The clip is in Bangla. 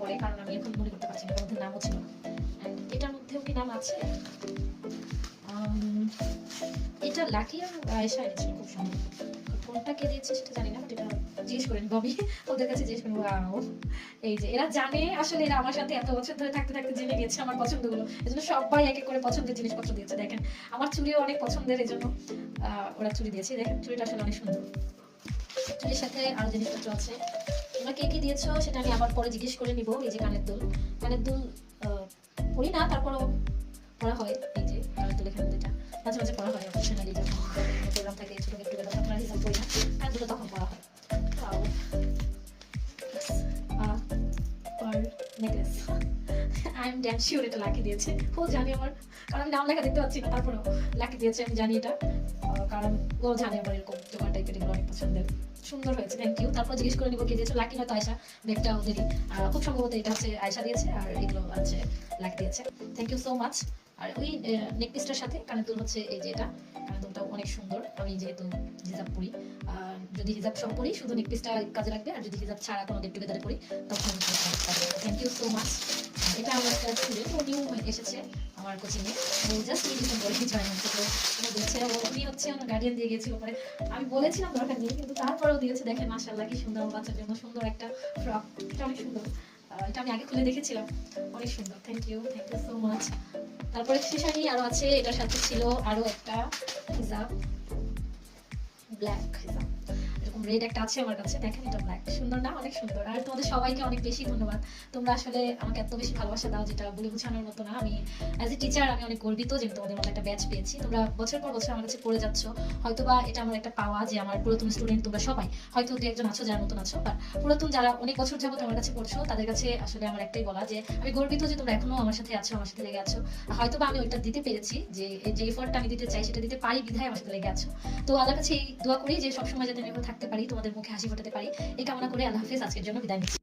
পরে, কারণ আমি এখন মনে করতে পারছি না এটার মধ্যে নামও ছিল না। এটার মধ্যেও কি নাম আছে? এটা লাকি আর আয়েশা এনেছিল খুব সম্ভব। কোনটা কে দিয়েছে সেটা জানি না, বাট এটা জিজ্ঞেস করেন ববি, ওদের কাছে জিজ্ঞেস করেন। ওয়াও, এই যে এরা জানে আসলে, এরা আমার সাথে এত বছর ধরে থাকতে থাকতে জেনে গেছে আমার পছন্দগুলো, এজন্য সবাই এক এক করে পছন্দের জিনিসপত্র দিয়েছে। দেখেন আমার চুড়িও অনেক পছন্দের, এজন্য ওরা চুড়ি দিয়েছে। দেখেন চুড়িটা আসলে অনেক সুন্দর। চুড়ির সাথে আরো জিনিসপত্র আছে। তোমরা কে কি দিয়েছো সেটা আমি আবার পরে জিজ্ঞেস করে নিব। এই যে কানের দুল, কানের দুল পরি না, তারপরও পড়া হয়। এই যে কানের দুল এখানে দুইটা মাঝে মাঝে পড়া হয় অকেশনালি, যখন প্রোগ্রাম থাকে, ছোট গেট টুগেদার, তখন আর হিসাব করি না, কানের দুটো তখন পড়া হয়। Necklace, I am damn sure এটা লাকি দিয়েছে। ও জানি আমার, কারণ আমি নাম লেখা দেখতে পাচ্ছি না, তারপরেও লাকি দিয়েছে, আমি জানি এটা, কারণ ও জানে আমার এরকম জোগাড় টাইপের এগুলো অনেক পছন্দের। সুন্দর হয়েছে, থ্যাংক ইউ। তারপর জিজ্ঞেস করে নিবো কে দিয়েছে। লাকি নয়তো আয়শা, ব্যাগটা ওদেরই, খুব সম্ভবত এটা হচ্ছে আয়শা দিয়েছে, আর এগুলো হচ্ছে লাকি দিয়েছে। Thank you so much. আর ওই নেকপিসটার সাথে কানের দুল হচ্ছে এই যে এটা, কানের দুলটাও অনেক সুন্দর। আমি যেহেতু হিজাব পরি, যদি হিজাব সব পরি শুধু নেকপিসটা কাজে লাগবে, আর যদি হিজাব ছাড়া কোনো গেট টুগেদারে পরি তখন থ্যাংক ইউ সো মাচ। এটা আমার একটা স্টুডেন্ট, ও নিউ এসেছে আমার কোচিংয়ে, ও জাস্ট এই ডিসেম্বরে জয়েন হচ্ছে। তো ও দিচ্ছে, উনি হচ্ছে আমার গার্ডিয়ান দিয়ে গিয়েছিল পরে, আমি বলেছিলাম দরকার নেই, কিন্তু তারপরেও দিয়েছে। দেখেন মাশাআল্লাহ কি সুন্দর, আমার বাচ্চার জন্য সুন্দর একটা ফ্রক, এটা অনেক সুন্দর। এটা আমি আগে খুলে দেখেছিলাম, অনেক সুন্দর। Thank you so much. তারপরে শেষারি আরো আছে, এটার সাথে ছিল আরো একটা হিজাব, ব্ল্যাক হিজাব, এরকম রেড একটা আছে আমার কাছে। দেখেন এটা ব্ল্যাক, সুন্দর না? অনেক সুন্দর। আর তোমাদের সবাইকে অনেক বেশি ধন্যবাদ, তোমরা আসলে আমাকে এত বেশি ভালোবাসা দাও, যেটা বলে বোঝানোর মতো না। আমি অ্যাজ এ টিচার আমি অনেক গর্বিত যে তোমাদের মতো একটা ব্যাচ পেয়েছি। তোমরা বছর পর বছর আমার কাছে পড়ে যাচ্ছ, হয়তোবা এটা আমার একটা পাওয়া যে আমার পুরাতন স্টুডেন্ট তোমরা সবাই, হয়তো দু একজন আছো যারা নতুন আছো, বা পুরাতন যারা অনেক বছর যাবত আমার কাছে পড়ছো, তাদের কাছে আসলে আমার একটাই বলা যে আমি গর্বিত যে তোমরা এখনো আমার সাথে আছো, আমার সাথে লেগে আছো। হয়তোবা আমি ওইটা দিতে পেরেছি, যে যে এফোর্টটা আমি দিতে চাই সেটা দিতে পারি বিধায় আমার সাথে লেগে আছো। তো আল্লাহর কাছে এই দোয়া করি যে সবসময় যাতে আমি থাকতে পারি, তোমাদের মুখে হাসি ফোটাতে পারি, এই কামনা করে আল্লাহ হাফেজ, আজকের জন্য বিদায় নিচ্ছি।